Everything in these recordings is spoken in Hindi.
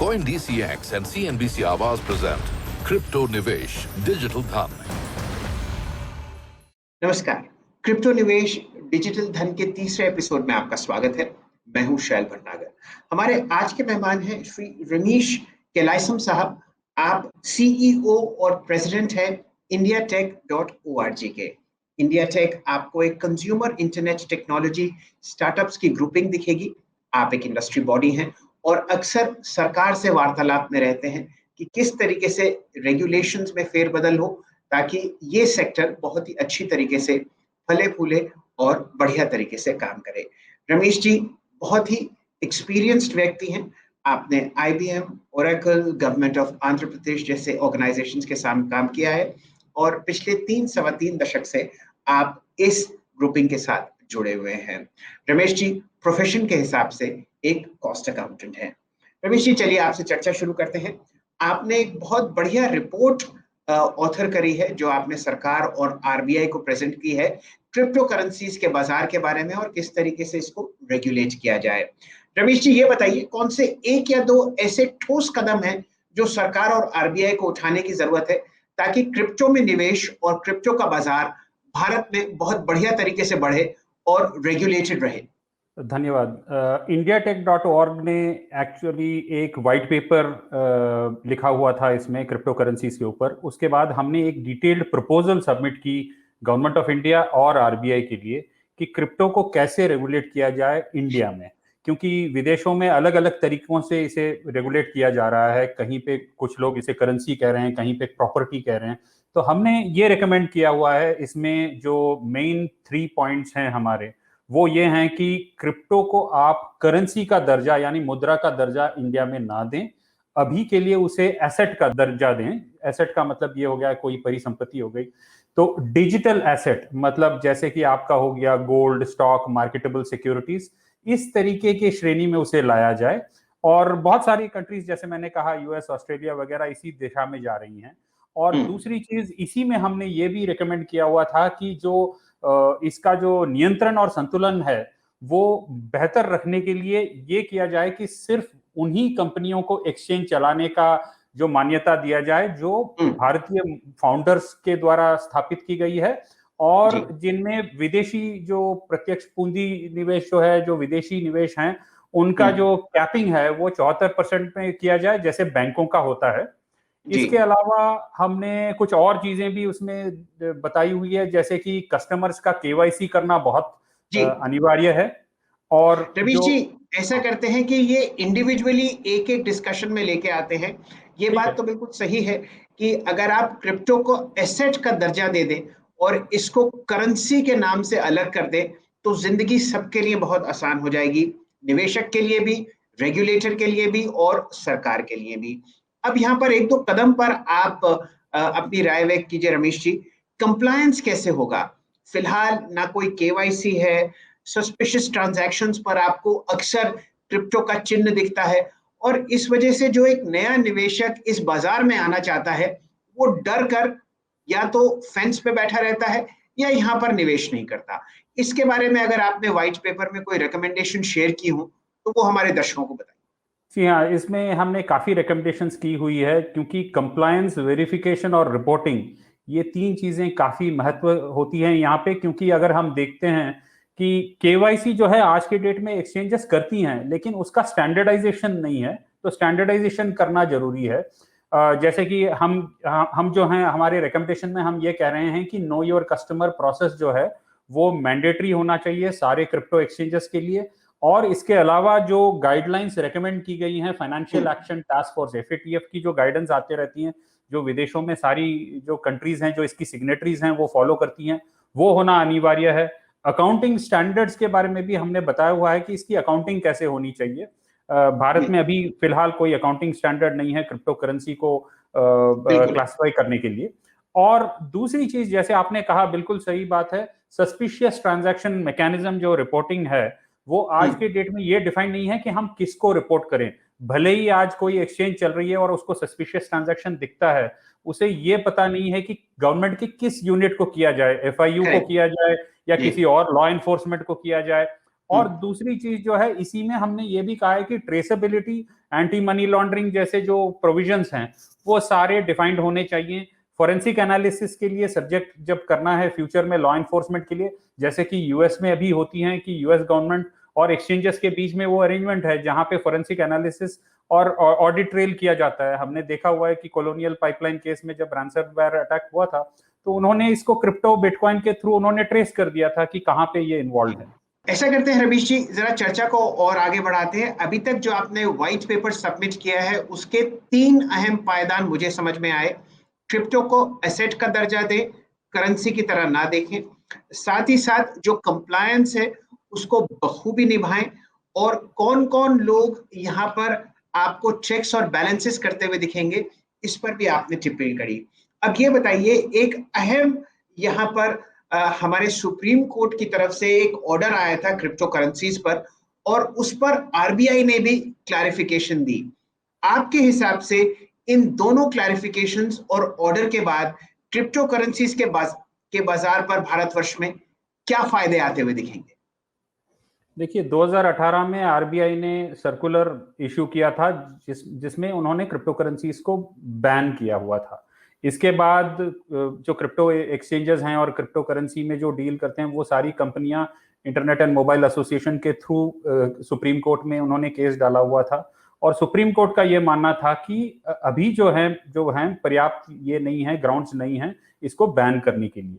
CoinDCX and CNBC Awaaz present Crypto Nivesh Digital Dhan। नमस्कार, क्रिप्टो निवेश डिजिटल धन के तीसरे एपिसोड में आपका स्वागत है। मैं हूं शैल भटनागर। हमारे आज के मेहमान हैं श्री रमेश केलायसम साहब। आप सीईओ और प्रेसिडेंट हैं indiatech.org के। इंडिया टेक आपको एक कंज्यूमर इंटरनेट टेक्नोलॉजी स्टार्टअप्स की ग्रुपिंग दिखेगी। आप एक इंडस्ट्री बॉडी हैं और अक्सर सरकार से वार्तालाप में रहते हैं कि किस तरीके से रेगुलेशंस में फेरबदल हो ताकि ये सेक्टर बहुत ही अच्छी तरीके से फले फूले और बढ़िया तरीके से काम करे। रमेश जी बहुत ही एक्सपीरियंस्ड व्यक्ति हैं। आपने IBM, Oracle, government of Andhra Pradesh जैसे ऑर्गेनाइजेशंस के साथ काम किया है और पिछले 3 दशक से आप इस ग्रुपिंग के साथ जुड़े हुए हैं। रमेश जी प्रोफेशन के हिसाब से एक कॉस्ट अकाउंटेंट हैं। रमेश जी चलिए आपसे चर्चा शुरू करते हैं। आपने एक बहुत बढ़िया रिपोर्ट ऑथर करी है जो आपने सरकार और RBI को प्रेजेंट की है क्रिप्टो करेंसीज के बाजार के बारे में और किस तरीके से इसको रेगुलेट किया जाए। रमेश जी ये बताइए कौन से एक या दो ऐसे ठोस कदम हैं जो सरकार और RBI को उठाने की जरूरत है ताकि क्रिप्टो में निवेश और क्रिप्टो का बाजार भारत में बहुत बढ़िया तरीके से बढ़े और रेगुलेटेड रहे। धन्यवाद। indiatech.org ने एक्चुअली एक वाइट पेपर लिखा हुआ था इसमें क्रिप्टो करेंसीज के ऊपर। उसके बाद हमने एक डिटेल्ड प्रपोजल सबमिट की गवर्नमेंट ऑफ इंडिया और RBI के लिए कि क्रिप्टो को कैसे रेगुलेट किया जाए इंडिया में, क्योंकि विदेशों में अलग अलग तरीकों से इसे रेगुलेट किया जा रहा है। कहीं पे कुछ लोग इसे करेंसी कह रहे हैं, कहीं पे प्रॉपर्टी कह रहे हैं। तो हमने ये रिकमेंड किया हुआ है, इसमें जो मेन 3 पॉइंट्स हैं हमारे वो ये हैं कि क्रिप्टो को आप करेंसी का दर्जा यानी मुद्रा का दर्जा इंडिया में ना दें। अभी के लिए उसे एसेट का दर्जा दें। एसेट का मतलब ये हो गया कोई परिसंपत्ति हो गई। तो डिजिटल एसेट मतलब जैसे कि आपका हो गया गोल्ड, स्टॉक, मार्केटेबल सिक्योरिटीज, इस तरीके की श्रेणी में उसे लाया जाए। और बहुत सारी कंट्रीज जैसे मैंने कहा US, ऑस्ट्रेलिया वगैरह इसी दिशा में जा रही हैं। और दूसरी चीज इसी में हमने ये भी रिकमेंड किया हुआ था कि जो इसका जो नियंत्रण और संतुलन है वो बेहतर रखने के लिए ये किया जाए कि सिर्फ उन्हीं कंपनियों को एक्सचेंज चलाने का जो मान्यता दिया जाए जो भारतीय फाउंडर्स के द्वारा स्थापित की गई है और जिनमें विदेशी जो प्रत्यक्ष पूंजी निवेश जो है, जो विदेशी निवेश हैं, उनका जो कैपिंग है वो 74% में किया जाए जैसे बैंकों का होता है। इसके अलावा हमने कुछ और चीजें भी उसमें बताई हुई है, जैसे कि कस्टमर्स का KYC करना बहुत अनिवार्य है। और रमेश जी ऐसा करते हैं कि ये इंडिविजुअली एक एक डिस्कशन में लेके आते हैं। ये बात तो बिल्कुल सही है कि अगर आप क्रिप्टो को एसेट का दर्जा दे दें और इसको करेंसी के नाम से अलग कर दें तो जिंदगी सबके लिए बहुत आसान हो जाएगी, निवेशक के लिए भी, रेगुलेटर के लिए भी और सरकार के लिए भी। अब यहाँ पर एक दो कदम पर आप अपनी राय व्यक्त कीजिए रमेश जी। कंप्लायंस कैसे होगा? फिलहाल ना कोई KYC है, सस्पिशियस ट्रांजैक्शंस पर आपको अक्सर क्रिप्टो का चिन्ह दिखता है और इस वजह से जो एक नया निवेशक इस बाजार में आना चाहता है वो डर कर या तो फेंस पे बैठा रहता है या यहाँ पर निवेश नहीं करता। इसके बारे में अगर आपने व्हाइट पेपर में कोई रिकमेंडेशन शेयर की हो तो वो हमारे दर्शकों को बताइए। जी हाँ, इसमें हमने काफ़ी रिकमेंडेशंस की हुई है क्योंकि कंप्लायंस, वेरिफिकेशन और रिपोर्टिंग, ये 3 चीज़ें काफ़ी महत्व होती हैं यहाँ पे। क्योंकि अगर हम देखते हैं कि KYC जो है आज के डेट में एक्सचेंजेस करती हैं लेकिन उसका स्टैंडर्डाइजेशन नहीं है, तो स्टैंडर्डाइजेशन करना जरूरी है। जैसे कि हम जो हैं हमारे रिकमेंडेशन में हम ये कह रहे हैं कि नो योर कस्टमर प्रोसेस जो है वो मैंडेटरी होना चाहिए सारे क्रिप्टो एक्सचेंजेस के लिए। और इसके अलावा जो गाइडलाइंस रेकमेंड की गई हैं financial action task force FATF की जो गाइडेंस आते रहती हैं, जो विदेशों में सारी जो कंट्रीज हैं जो इसकी सिग्नेटरीज हैं वो फॉलो करती हैं, वो होना अनिवार्य है। अकाउंटिंग स्टैंडर्ड्स के बारे में भी हमने बताया हुआ है कि इसकी अकाउंटिंग कैसे होनी चाहिए। भारत में अभी फिलहाल कोई अकाउंटिंग स्टैंडर्ड नहीं है क्रिप्टो करेंसी को क्लासिफाई करने के लिए। और दूसरी चीज जैसे आपने कहा, बिल्कुल सही बात है, सस्पिशियस ट्रांजैक्शन मैकेनिज्म जो रिपोर्टिंग है वो आज के डेट में ये डिफाइन नहीं है कि हम किसको रिपोर्ट करें। भले ही आज कोई एक्सचेंज चल रही है और उसको सस्पिशियस ट्रांजैक्शन दिखता है, उसे ये पता नहीं है कि गवर्नमेंट की किस यूनिट को किया जाए, FIU को किया जाए या किसी और लॉ एनफोर्समेंट को किया जाए। और दूसरी चीज जो है, इसी में हमने ये भी कहा है कि ट्रेसेबिलिटी, एंटी मनी लॉन्ड्रिंग जैसे जो प्रोविजंस हैं वो सारे डिफाइंड होने चाहिए। फॉरेंसिक एनालिसिस के लिए सब्जेक्ट जब करना है फ्यूचर में लॉ एनफोर्समेंट के लिए, जैसे कि यूएस में अभी होती हैं कि यूएस गवर्नमेंट और एक्सचेंजेस के बीच में वो अरेंजमेंट है जहां पे फॉरेंसिक एनालिसिस और ऑडिट ट्रेल किया जाता है। हमने देखा हुआ है कि कॉलोनियल पाइपलाइन केस में जब रैंसमवेयर अटैक हुआ था तो उन्होंने इसको क्रिप्टो बिटकॉइन के थ्रू उन्होंने ट्रेस कर दिया था कि कहां पे ये इन्वॉल्व है। ऐसा करते हैं रमेश जी, जरा चर्चा को और आगे बढ़ाते हैं। अभी तक जो आपने व्हाइट पेपर सबमिट किया है उसके 3 अहम पायदान मुझे समझ में आए। क्रिप्टो को एसेट का दर्जा दें, करेंसी की तरह ना देखें, साथ ही साथ जो कंप्लायंस है उसको बखूबी निभाएं, और कौन कौन लोग यहाँ पर आपको चेक्स और बैलेंसेस करते हुए दिखेंगे, इस पर भी आपने टिप्पणी करी। अब ये बताइए, एक अहम यहाँ पर हमारे सुप्रीम कोर्ट की तरफ से एक ऑर्डर आया था क्रिप्टो करेंसीज पर, और उस पर आरबीआई ने भी क्लैरिफिकेशन दी। आपके हिसाब से इन दोनों क्लैरिफिकेशंस और ऑर्डर के बाद क्रिप्टो करेंसीज के बाजार पर भारतवर्ष में क्या फायदे आते हुए दिखेंगे? देखिए, 2018 में आरबीआई ने सर्कुलर इशू किया था जिसमें उन्होंने क्रिप्टो करेंसीज को बैन किया हुआ था। इसके बाद जो क्रिप्टो एक्सचेंजेस हैं और क्रिप्टो करेंसी में जो डील करते हैं वो सारी कंपनियां इंटरनेट एंड मोबाइल एसोसिएशन के थ्रू सुप्रीम कोर्ट में उन्होंने केस डाला हुआ था, और सुप्रीम कोर्ट का ये मानना था कि अभी जो है पर्याप्त ये नहीं है, ग्राउंड्स नहीं है इसको बैन करने के लिए।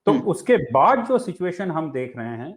तो उसके बाद जो सिचुएशन हम देख रहे हैं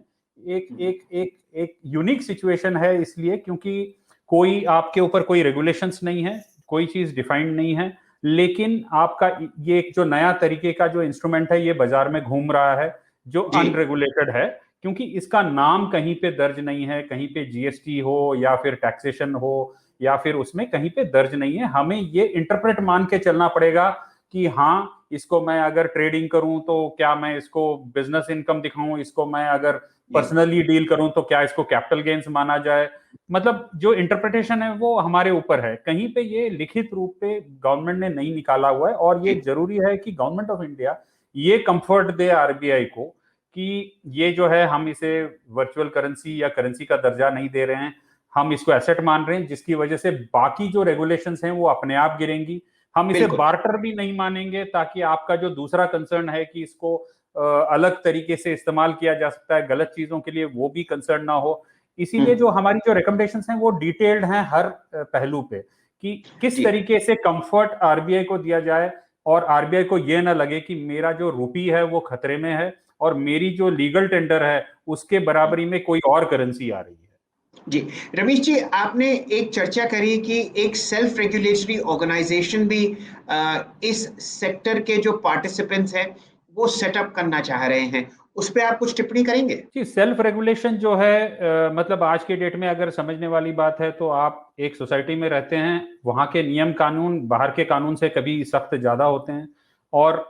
एक यूनिक सिचुएशन है, इसलिए क्योंकि कोई आपके ऊपर कोई रेगुलेशंस नहीं है, कोई चीज डिफाइंड नहीं है, लेकिन आपका ये एक जो नया तरीके का जो इंस्ट्रूमेंट है ये बाजार में घूम रहा है जो अनरेगुलेटेड है, क्योंकि इसका नाम कहीं पे दर्ज नहीं है, कहीं पे जीएसटी हो या फिर टैक्सेशन हो या फिर उसमें कहीं पे दर्ज नहीं है। हमें ये इंटरप्रेट मान के चलना पड़ेगा कि हाँ, इसको मैं अगर ट्रेडिंग करूं तो क्या मैं इसको बिजनेस इनकम दिखाऊं, इसको मैं अगर पर्सनली डील करूं तो क्या इसको कैपिटल गेन्स माना जाए। मतलब जो इंटरप्रिटेशन है वो हमारे ऊपर है, कहीं पे ये लिखित रूप पे गवर्नमेंट ने नहीं निकाला हुआ है, और ये जरूरी है कि गवर्नमेंट ऑफ इंडिया ये कंफर्ट दे आरबीआई को कि ये जो है हम इसे वर्चुअल करेंसी या करेंसी का दर्जा नहीं दे रहे हैं, हम इसको एसेट मान रहे हैं, जिसकी वजह से बाकी जो रेगुलेशंस हैं वो अपने आप गिरेंगी। हम इसे बार्टर भी नहीं मानेंगे ताकि आपका जो दूसरा कंसर्न है कि इसको अलग तरीके से इस्तेमाल किया जा सकता है गलत चीजों के लिए, वो भी कंसर्न ना हो। इसीलिए जो हमारी जो रिकमेंडेशंस हैं वो डिटेल्ड हैं हर पहलू पे कि किस तरीके से कंफर्ट आरबीआई को दिया जाए, और आरबीआई को ये ना लगे कि मेरा जो रुपी है वो खतरे में है और मेरी जो लीगल टेंडर है उसके बराबरी में कोई और करेंसी आ रही है। जी रमेश जी, आपने एक चर्चा करी कि एक सेल्फ रेगुलेटरी ऑर्गेनाइजेशन भी इस सेक्टर के जो पार्टिसिपेंट्स हैं वो सेटअप करना चाह रहे हैं, उस पर आप कुछ टिप्पणी करेंगे? जी, सेल्फ रेगुलेशन जो है मतलब आज के डेट में अगर समझने वाली बात है तो आप एक सोसाइटी में रहते हैं, वहाँ के नियम कानून बाहर के कानून से कभी सख्त ज्यादा होते हैं, और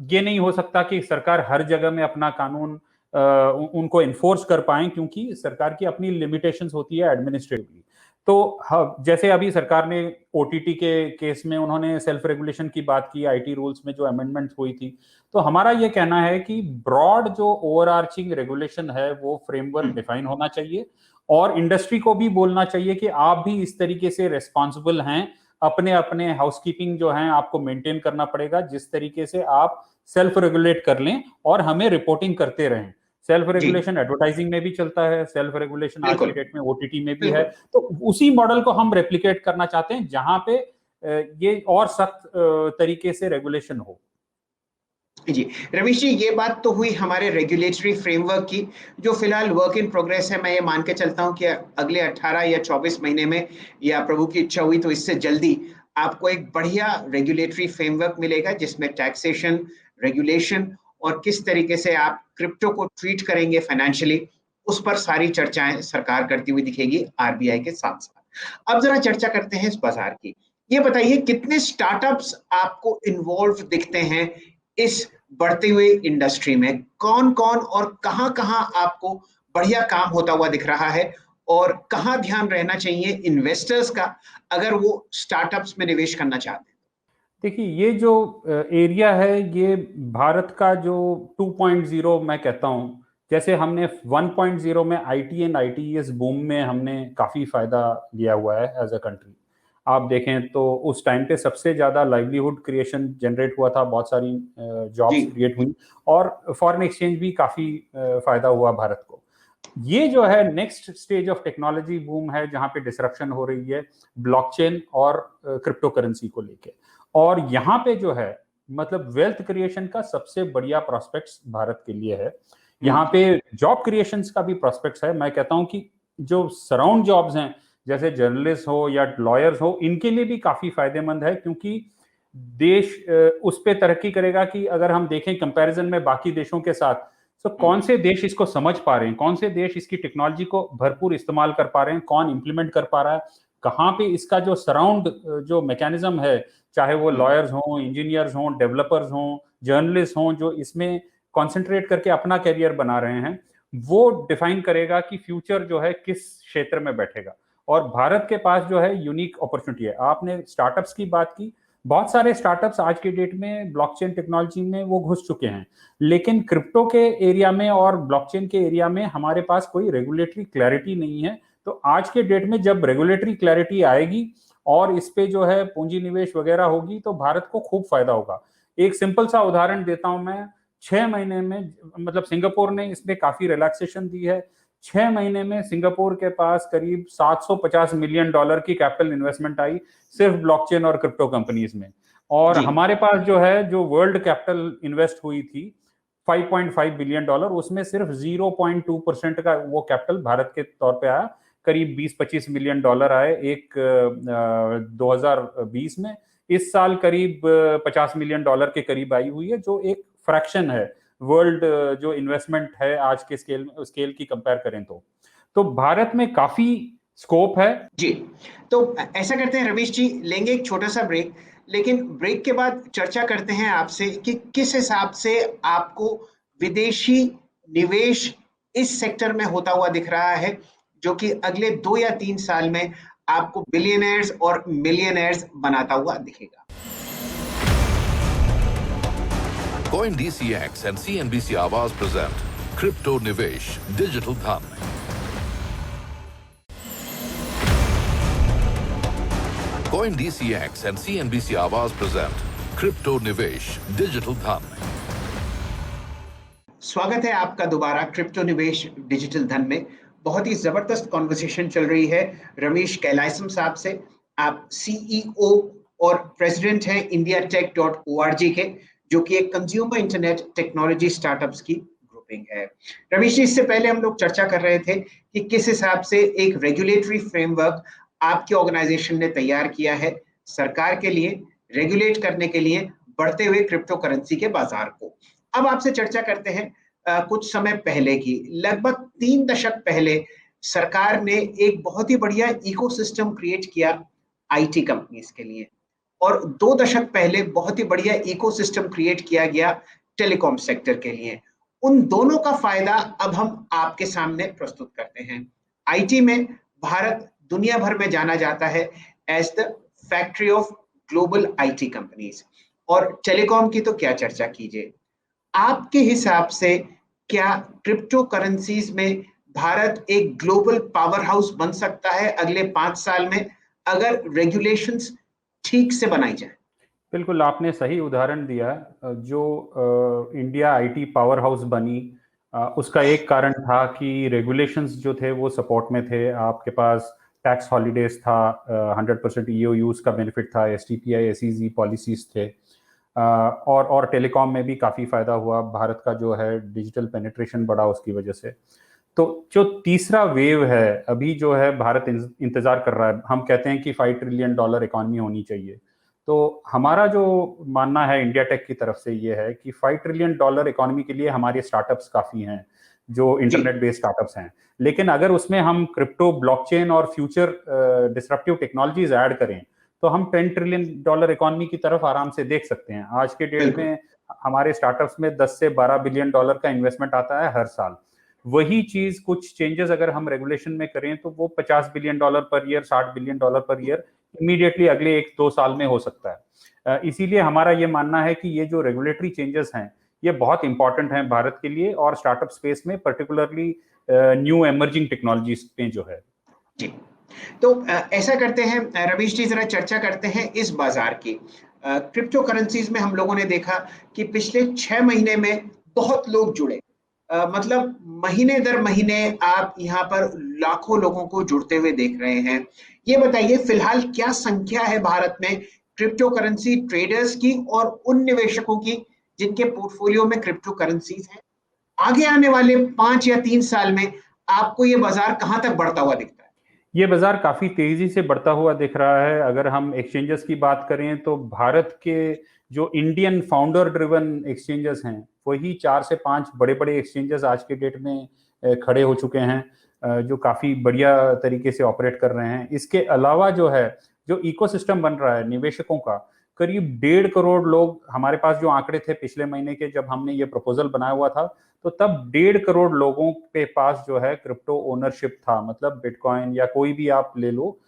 ये नहीं हो सकता कि सरकार हर जगह में अपना कानून उनको इन्फोर्स कर पाए, क्योंकि सरकार की अपनी लिमिटेशंस होती है एडमिनिस्ट्रेटिवली। तो जैसे अभी सरकार ने ओटीटी के केस में उन्होंने सेल्फ रेगुलेशन की बात की, आईटी रूल्स में जो अमेंडमेंट हुई थी, तो हमारा ये कहना है कि ब्रॉड जो ओवरआर्चिंग रेगुलेशन है वो फ्रेमवर्क डिफाइन होना चाहिए, और इंडस्ट्री को भी बोलना चाहिए कि आप भी इस तरीके से रेस्पॉन्सिबल हैं, अपने अपने हाउसकीपिंग जो है आपको मेंटेन करना पड़ेगा, जिस तरीके से आप सेल्फ रेगुलेट कर लें और हमें रिपोर्टिंग करते रहें। सेल्फ रेगुलेशन एडवर्टाइजिंग में भी चलता है, सेल्फ रेगुलेशन आज के डेट में ओटीटी में भी है, तो उसी मॉडल को हम रेप्लिकेट करना चाहते हैं जहां पे ये और सख्त तरीके से रेगुलेशन हो। जी रमेश जी, ये बात तो हुई हमारे रेगुलेटरी फ्रेमवर्क की, जो फिलहाल वर्क इन प्रोग्रेस है। मैं ये मान के चलता हूं कि अगले 18 या 24 महीने में, या प्रभु की इच्छा हुई तो इससे जल्दी, आपको एक बढ़िया रेगुलेटरी फ्रेमवर्क मिलेगा जिसमें टैक्सेशन, रेगुलेशन और किस तरीके से आप क्रिप्टो को ट्रीट करेंगे फाइनेंशियली, उस पर सारी चर्चाएं सरकार करती हुई दिखेगी आरबीआई के साथ साथ। अब जरा चर्चा करते हैं इस बाजार की। ये बताइए, कितने स्टार्टअप्स आपको इन्वॉल्व दिखते हैं इस बढ़ते हुए इंडस्ट्री में? कौन कौन और कहां कहां आपको बढ़िया काम होता हुआ दिख रहा है, और कहां ध्यान रहना चाहिए इन्वेस्टर्स का अगर वो स्टार्टअप्स में निवेश करना चाहते हैं? देखिए, ये जो एरिया है ये भारत का जो 2.0 मैं कहता हूँ जैसे हमने 1.0 में आईटी एंड आईटीएस बूम में हमने काफी फायदा लिया हुआ है एज अ कंट्री। आप देखें तो उस टाइम पे सबसे ज्यादा लाइवलीहुड क्रिएशन जनरेट हुआ था, बहुत सारी जी जॉब्स क्रिएट हुई और फॉरेन एक्सचेंज भी काफी फायदा हुआ भारत को। ये जो है next stage of technology boom है जहां पे डिसरप्शन हो रही है ब्लॉकचेन और क्रिप्टो करेंसी को लेके। और यहाँ पे जो है मतलब वेल्थ क्रिएशन का सबसे बढ़िया प्रोस्पेक्ट्स भारत के लिए है। यहाँ पे जॉब क्रिएशंस का भी प्रोस्पेक्ट्स है। मैं कहता हूँ कि जो सराउंड जॉब्स हैं जैसे जर्नलिस्ट हो या लॉयर्स हो, इनके लिए भी काफी फायदेमंद है, क्योंकि देश उस पे तरक्की करेगा कि अगर हम देखें कंपैरिजन में बाकी देशों के साथ, तो कौन से देश इसको समझ पा रहे हैं, कौन से देश इसकी टेक्नोलॉजी को भरपूर इस्तेमाल कर पा रहे हैं, कौन इंप्लीमेंट कर पा रहा है, कहाँ पे इसका जो सराउंड जो मैकेनिज्म है, चाहे वो लॉयर्स हों, इंजीनियर्स हों, डेवलपर्स हों, जर्नलिस्ट हों, जो इसमें कॉन्सेंट्रेट करके अपना करियर बना रहे हैं, वो डिफाइन करेगा कि फ्यूचर जो है किस क्षेत्र में बैठेगा। और भारत के पास जो है यूनिक अपॉर्चुनिटी है। आपने स्टार्टअप्स की बात की, बहुत सारे स्टार्टअप्स आज के डेट में ब्लॉकचेन टेक्नोलॉजी में वो घुस चुके हैं, लेकिन क्रिप्टो के एरिया में और ब्लॉकचेन के एरिया में हमारे पास कोई रेगुलेटरी क्लैरिटी नहीं है। तो आज के डेट में जब रेगुलेटरी क्लैरिटी आएगी और इस पे जो है पूंजी निवेश वगैरह होगी तो भारत को खूब फायदा होगा। एक सिंपल सा उदाहरण देता हूं मैं, 6 महीने में मतलब सिंगापुर ने इसमें काफी रिलैक्सेशन दी है। 6 महीने में सिंगापुर के पास करीब $750 मिलियन की कैपिटल इन्वेस्टमेंट आई सिर्फ ब्लॉकचेन और क्रिप्टो कंपनीज में। और हमारे पास जो है जो वर्ल्ड कैपिटल इन्वेस्ट हुई थी $5.5 बिलियन, उसमें सिर्फ 0.2% का वो कैपिटल भारत के तौर पे आया। करीब 20-25 मिलियन डॉलर आए एक 2020 में। इस साल करीब $50 मिलियन के करीब आई हुई है, जो एक फ्रैक्शन है वर्ल्ड जो इन्वेस्टमेंट है आज के स्केल की कंपेयर करें तो भारत में काफी स्कोप है। जी, तो ऐसा करते हैं रमेश जी, लेंगे एक छोटा सा ब्रेक, लेकिन ब्रेक के बाद चर्चा करते हैं आपसे कि किस हिसाब से आपको विदेशी निवेश इस सेक्टर में होता हुआ दिख रहा है, जो कि अगले 2 या 3 साल में आपको बिलियनर्स और मिलियनर्स बनाता हुआ दिखेगा। Coin DCX and CNBC Awaaz present Crypto Nivesh Digital Dhan। Coin DCX and CNBC Awaaz present Crypto Nivesh Digital Dhan। स्वागत है आपका दोबारा क्रिप्टो निवेश डिजिटल धन में। बहुत ही जबरदस्त कॉन्वर्सेशन चल रही है रमेश कैलायसम साहब से। आप सीईओ और प्रेसिडेंट हैं indiatech.org के, जो कि एक कंज्यूमर इंटरनेट टेक्नोलॉजी स्टार्टअप्स की ग्रुपिंग है। रमेश जी, इससे पहले हम लोग चर्चा कर रहे थे कि किस हिसाब से एक रेगुलेटरी फ्रेमवर्क आपकी ऑर्गेनाइजेशन ने तैयार किया है सरकार के लिए रेगुलेट करने के लिए बढ़ते हुए क्रिप्टो करेंसी के बाजार को। अब आपसे चर्चा करते हैं कुछ समय पहले की, लगभग 3 दशक पहले सरकार ने एक बहुत ही बढ़िया इकोसिस्टम क्रिएट किया आईटी कंपनीज के लिए, और 2 दशक पहले बहुत ही बढ़िया इकोसिस्टम क्रिएट किया गया टेलीकॉम सेक्टर के लिए। उन दोनों का फायदा अब हम आपके सामने प्रस्तुत करते हैं। आईटी में भारत दुनिया भर में जाना जाता है as the factory of global IT companies, और टेलीकॉम की तो क्या चर्चा कीजिए। आपके हिसाब से क्या क्रिप्टो करेंसीज में भारत एक ग्लोबल पावर हाउस बन सकता है अगले 5 साल में, अगर रेगुलेशंस ठीक से बनाई जाए? बिल्कुल, आपने सही उदाहरण दिया। जो इंडिया आईटी पावर हाउस बनी, उसका एक कारण था कि रेगुलेशंस जो थे वो सपोर्ट में थे। आपके पास टैक्स हॉलीडेज था, 100% ईओयूज का बेनिफिट था, एसटीपीआई एसईजी पॉलिसीज थे, और टेलीकॉम में भी काफ़ी फ़ायदा हुआ। भारत का जो है डिजिटल पेनिट्रेशन बढ़ा उसकी वजह से। तो जो तीसरा वेव है अभी जो है भारत इंतज़ार कर रहा है। हम कहते हैं कि $5 ट्रिलियन इकॉनमी होनी चाहिए। तो हमारा जो मानना है इंडिया टेक की तरफ से ये है कि $5 ट्रिलियन इकॉनमी के लिए हमारे स्टार्टअप्स काफ़ी हैं, जो इंटरनेट बेस्ड स्टार्टअप्स हैं। लेकिन अगर उसमें हम क्रिप्टो, ब्लॉकचेन और फ्यूचर डिसरप्टिव टेक्नोलॉजीज ऐड करें तो हम $10 ट्रिलियन इकॉनमी की तरफ आराम से देख सकते हैं। आज के डेट में हमारे स्टार्टअप्स में 10 से $12 बिलियन का इन्वेस्टमेंट आता है हर साल। वही चीज कुछ चेंजेस अगर हम रेगुलेशन में करें तो वो $50 billion per year, $60 billion per year immediately अगले 1-2 साल में हो सकता है। इसीलिए हमारा ये मानना है कि ये जो रेगुलेटरी चेंजेस हैं ये बहुत इंपॉर्टेंट है भारत के लिए और स्टार्टअप स्पेस में, पर्टिकुलरली न्यू एमर्जिंग टेक्नोलॉजीज में जो है। जी, तो ऐसा करते हैं रवीश जी, जरा चर्चा करते हैं इस बाजार की। क्रिप्टो करेंसीज में हम लोगों ने देखा कि पिछले 6 महीने में बहुत लोग जुड़े, मतलब महीने दर महीने आप यहाँ पर लाखों लोगों को जुड़ते हुए देख रहे हैं। ये बताइए फिलहाल क्या संख्या है भारत में क्रिप्टो करेंसी ट्रेडर्स की और उन निवेशकों की जिनके पोर्टफोलियो में क्रिप्टो करेंसीज हैं? आगे आने वाले 5 या 3 साल में आपको ये बाजार कहां तक बढ़ता हुआ दिखता है? ये बाजार काफी तेजी से बढ़ता हुआ दिख रहा है। अगर हम एक्सचेंजेस की बात करें तो भारत के जो इंडियन फाउंडर ड्रिवन एक्सचेंजेस हैं वही 4 से 5 बड़े बड़े एक्सचेंजेस आज के डेट में खड़े हो चुके हैं, जो काफी बढ़िया तरीके से ऑपरेट कर रहे हैं। इसके अलावा जो है, जो इकोसिस्टम बन रहा है निवेशकों का, करीब 1.5 करोड़ लोग, हमारे पास जो आंकड़े थे पिछले महीने के जब हमने ये प्रपोजल बनाया हुआ था, तो तब 1.5 करोड़ लोगों के पास जो है क्रिप्टो ओनरशिप था, मतलब बिटकॉइन या कोई भी आप ले लो,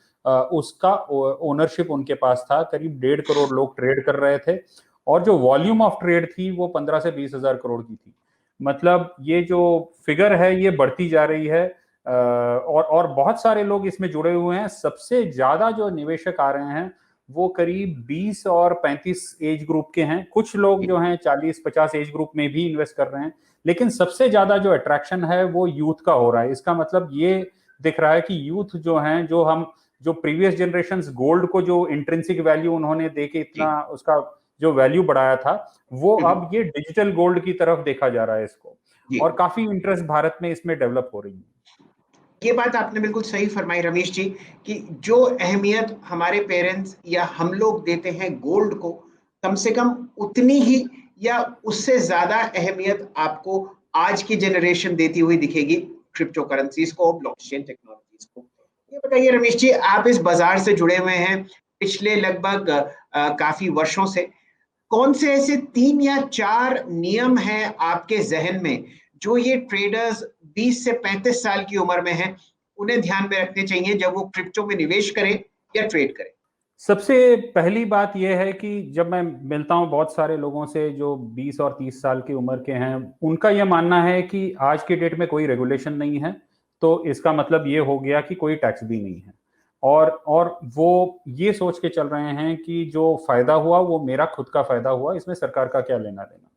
उसका ओनरशिप उनके पास था। करीब 1.5 करोड़ लोग ट्रेड कर रहे थे और जो वॉल्यूम ऑफ ट्रेड थी वो 15 से 20 हजार करोड़ की थी। मतलब ये जो फिगर है ये बढ़ती जा रही है, और बहुत सारे लोग इसमें जुड़े हुए हैं। सबसे ज्यादा जो निवेशक आ रहे हैं वो करीब 20 और 35 एज ग्रुप के हैं। कुछ लोग जो हैं 40-50 एज ग्रुप में भी इन्वेस्ट कर रहे हैं, लेकिन सबसे ज्यादा जो अट्रैक्शन है वो यूथ का हो रहा है। इसका मतलब ये दिख रहा है कि यूथ जो हैं, जो प्रीवियस जनरेशन गोल्ड को जो इंट्रिंसिक वैल्यू उन्होंने देके इतना उसका जो वैल्यू बढ़ाया था, वो अब ये डिजिटल गोल्ड की तरफ देखा जा रहा है इसको, और काफी इंटरेस्ट भारत में इसमें डेवलप हो रही है। ये बात आपने बिल्कुल सही फरमाई रमेश जी, कि जो अहमियत हमारे पेरेंट्स या हम लोग देते हैं गोल्ड को, कम से कम उतनी ही या उससे ज्यादा अहमियत आपको आज की जनरेशन देती हुई दिखेगी क्रिप्टो करेंसीज को, ब्लॉकचेन टेक्नोलॉजीज को। ये बताइए रमेश जी, आप इस बाजार से जुड़े हुए हैं पिछले लगभग काफी वर्षों से। कौन से ऐसे 3 या 4 नियम हैं आपके जहन में जो ये ट्रेडर्स 20 से 35 साल की उम्र में हैं, उन्हें ध्यान में रखने चाहिए जब वो क्रिप्टो में निवेश करें या ट्रेड करें? सबसे पहली बात यह है कि जब मैं मिलता हूं बहुत सारे लोगों से जो 20 और 30 साल की उम्र के हैं, उनका यह मानना है कि आज के डेट में कोई रेगुलेशन नहीं है, तो इसका मतलब ये हो गया कि कोई टैक्स भी नहीं है, और वो ये सोच के चल रहे हैं कि जो फायदा हुआ वो मेरा खुद का फायदा हुआ, इसमें सरकार का क्या लेना देना,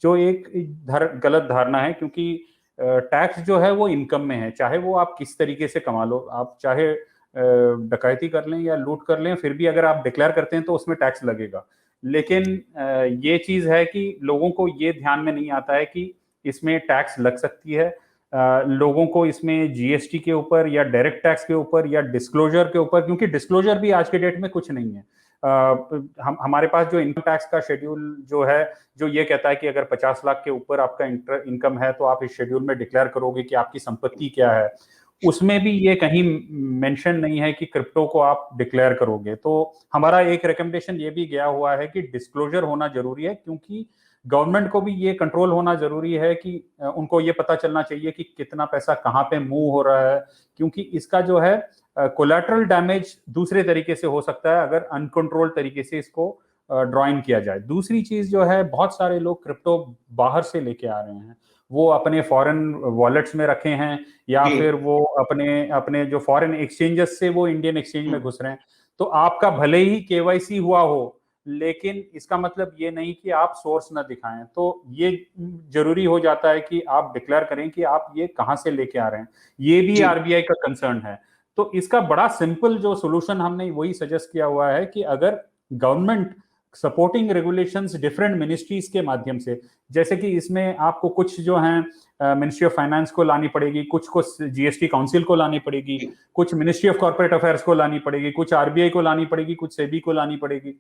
जो एक गलत धारणा है। क्योंकि टैक्स जो है वो इनकम में है, चाहे वो आप किस तरीके से कमा लो, आप चाहे डकैती कर लें या लूट कर लें, फिर भी अगर आप डिक्लेयर करते हैं तो उसमें टैक्स लगेगा। लेकिन ये चीज है कि लोगों को ये ध्यान में नहीं आता है कि इसमें टैक्स लग सकती है। लोगों को इसमें जीएसटी के ऊपर या डायरेक्ट टैक्स के ऊपर या डिस्क्लोजर के ऊपर, क्योंकि डिस्क्लोजर भी आज के डेट में कुछ नहीं है। हमारे पास जो इनकम टैक्स का शेड्यूल जो है, जो ये कहता है कि अगर 50 लाख के ऊपर आपका इनकम है तो आप इस शेड्यूल में डिक्लेयर करोगे कि आपकी संपत्ति क्या है, उसमें भी ये कहीं मेंशन नहीं है कि क्रिप्टो को आप डिक्लेयर करोगे। तो हमारा एक रिकमेंडेशन ये भी गया हुआ है कि डिस्क्लोजर होना जरूरी है, क्योंकि गवर्नमेंट को भी ये कंट्रोल होना जरूरी है कि उनको ये पता चलना चाहिए कि कितना पैसा कहाँ पे मूव हो रहा है, क्योंकि इसका जो है कोलैटरल डैमेज दूसरे तरीके से हो सकता है अगर अनकंट्रोल्ड तरीके से इसको ड्रॉ इन किया जाए। दूसरी चीज जो है, बहुत सारे लोग क्रिप्टो बाहर से लेके आ रहे हैं, वो अपने फॉरेन वॉलेट्स में रखे हैं या फिर वो अपने जो फॉरेन एक्सचेंजेस से वो इंडियन एक्सचेंज में घुस रहे हैं। तो आपका भले ही केवाईसी हुआ हो, लेकिन इसका मतलब ये नहीं कि आप सोर्स ना दिखाएं। तो ये जरूरी हो जाता है कि आप डिक्लेयर करें कि आप ये कहां से लेके आ रहे हैं। ये भी आरबीआई का कंसर्न है। तो इसका बड़ा सिंपल जो सोल्यूशन हमने वही सजेस्ट किया हुआ है कि अगर government supporting regulations different ministries के माध्यम से, जैसे कि इसमें आपको कुछ जो हैं मिनिस्ट्री ऑफ फाइनेंस को लानी पड़ेगी, कुछ को जीएसटी काउंसिल को लानी पड़ेगी, कुछ मिनिस्ट्री ऑफ कॉर्पोरेट अफेयर्स को लानी पड़ेगी, कुछ आरबीआई को लानी पड़ेगी, कुछ सेबी को लानी पड़ेगी।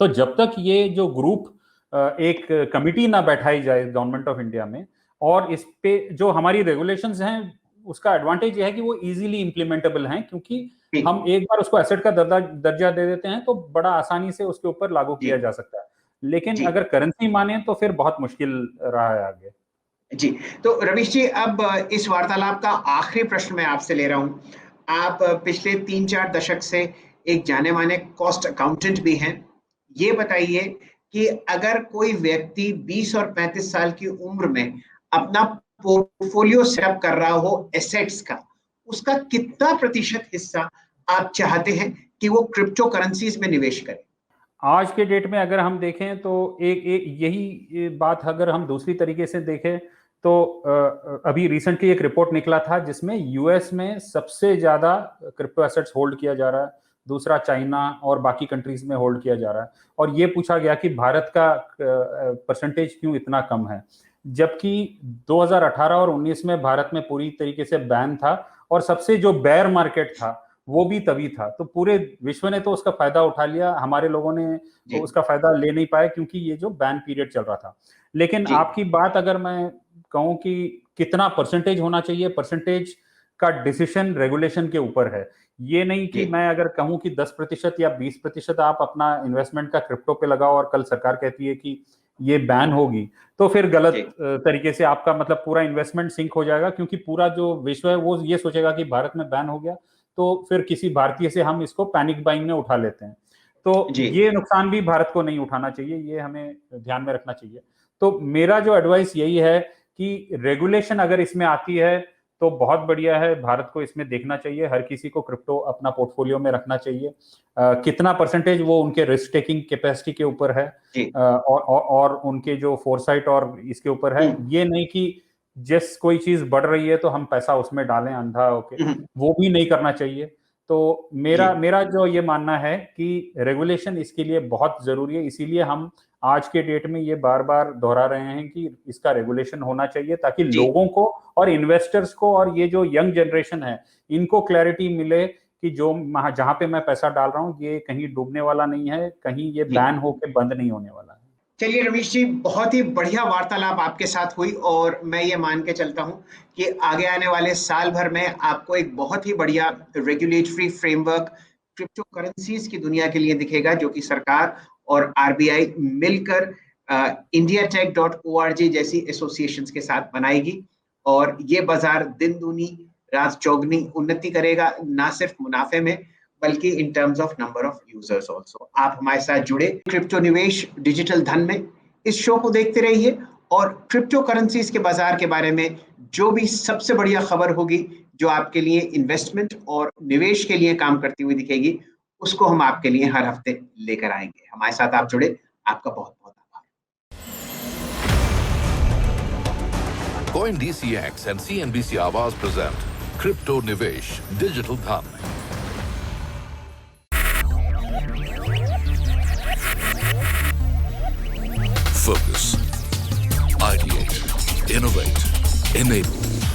तो जब तक ये जो ग्रुप एक कमिटी ना बैठाई जाए गवर्नमेंट ऑफ इंडिया में, और इस पे जो हमारी रेगुलेशंस हैं उसका एडवांटेज ये है कि वो इजीली इंप्लीमेंटेबल हैं, क्योंकि हम एक बार उसको एसेट का दर्जा दे देते हैं तो बड़ा आसानी से उसके ऊपर लागू किया जा सकता है। लेकिन अगर करेंसी माने तो फिर बहुत मुश्किल रहा है आगे। जी, तो रमेश जी, अब इस वार्तालाप का आखिरी प्रश्न मैं आपसे ले रहा हूं। आप पिछले 3-4 दशक से एक जाने माने कॉस्ट अकाउंटेंट भी हैं। ये बताइए कि अगर कोई व्यक्ति 20 और 35 साल की उम्र में अपना पोर्टफोलियो सेटअप कर रहा हो एसेट्स का, उसका कितना प्रतिशत हिस्सा आप चाहते हैं कि वो क्रिप्टो करेंसीज में निवेश करें? आज के डेट में अगर हम देखें तो एक यही बात अगर हम दूसरी तरीके से देखें तो अभी रिसेंटली एक रिपोर्ट निकला था जिसमें यूएस में सबसे ज्यादा क्रिप्टो एसेट्स होल्ड किया जा रहा है, दूसरा चाइना और बाकी कंट्रीज में होल्ड किया जा रहा है। और ये पूछा गया कि भारत का परसेंटेज क्यों इतना कम है, जबकि 2018 और 19 में भारत में पूरी तरीके से बैन था और सबसे जो बेयर मार्केट था वो भी तभी था। तो पूरे विश्व ने तो उसका फायदा उठा लिया, हमारे लोगों ने तो उसका फायदा ले नहीं पाए क्योंकि ये जो बैन पीरियड चल रहा था। लेकिन आपकी बात अगर मैं कहूं कि कितना परसेंटेज होना चाहिए, परसेंटेज का डिसीजन रेगुलेशन के ऊपर है। ये नहीं कि मैं अगर कहूं कि 10% या 20% आप अपना इन्वेस्टमेंट का क्रिप्टो पे लगाओ और कल सरकार कहती है कि ये बैन होगी तो फिर गलत तरीके से आपका मतलब पूरा इन्वेस्टमेंट सिंक हो जाएगा, क्योंकि पूरा जो विश्व है वो ये सोचेगा कि भारत में बैन हो गया तो फिर किसी भारतीय से हम इसको पैनिक बाइंग में उठा लेते हैं। तो ये नुकसान भी भारत को नहीं उठाना चाहिए, ये हमें ध्यान में रखना चाहिए। तो मेरा जो एडवाइस यही है कि रेगुलेशन अगर इसमें आती है तो बहुत बढ़िया है, भारत को इसमें देखना चाहिए, हर किसी को क्रिप्टो अपना पोर्टफोलियो में रखना चाहिए। कितना परसेंटेज वो उनके रिस्क टेकिंग कैपेसिटी के ऊपर है और उनके जो फोरसाइट और इसके ऊपर है। ये नहीं कि जिस कोई चीज बढ़ रही है तो हम पैसा उसमें डालें अंधा होके, वो भी नहीं करना चाहिए। तो मेरा जो ये मानना है कि रेगुलेशन इसके लिए बहुत जरूरी है, इसीलिए हम आज के डेट में ये बार बार दोहरा रहे हैं कि इसका रेगुलेशन होना चाहिए ताकि लोगों को और इन्वेस्टर्स को और ये जो यंग जनरेशन है इनको क्लैरिटी मिले कि जो जहां पे मैं पैसा डाल रहा हूँ ये कहीं डूबने वाला नहीं है, कहीं ये बैन होके बंद नहीं होने वाला है। चलिए रमेश जी, बहुत ही बढ़िया वार्तालाप आपके साथ हुई और मैं ये मान के चलता हूं कि आगे आने वाले साल भर में आपको एक बहुत ही बढ़िया रेगुलेटरी फ्रेमवर्क क्रिप्टो करेंसीज की दुनिया के लिए दिखेगा, जो कि सरकार और आरबीआई मिलकर indiatech.org जैसी एसोसिएशंस के साथ बनाएगी और ये बाजार दिन दूनी रात चौगनी उन्नति करेगा, ना सिर्फ मुनाफे में बल्कि in terms of number of users also. आप हमारे साथ जुड़े क्रिप्टो निवेश डिजिटल धन में, इस शो को देखते रहिए और क्रिप्टो करेंसीज के बाजार के बारे में जो भी सबसे बढ़िया खबर होगी जो आपके लिए इन्वेस्टमेंट और निवेश के लिए काम करती हुई दिखेगी, उसको हम आपके लिए हर हफ्ते लेकर आएंगे। हमारे साथ आप जुड़े, आपका बहुत बहुत आभार। CoinDCX and CNBC Awaaz present Crypto Nivesh Digital Dhan. Focus, ideate, innovate, enable.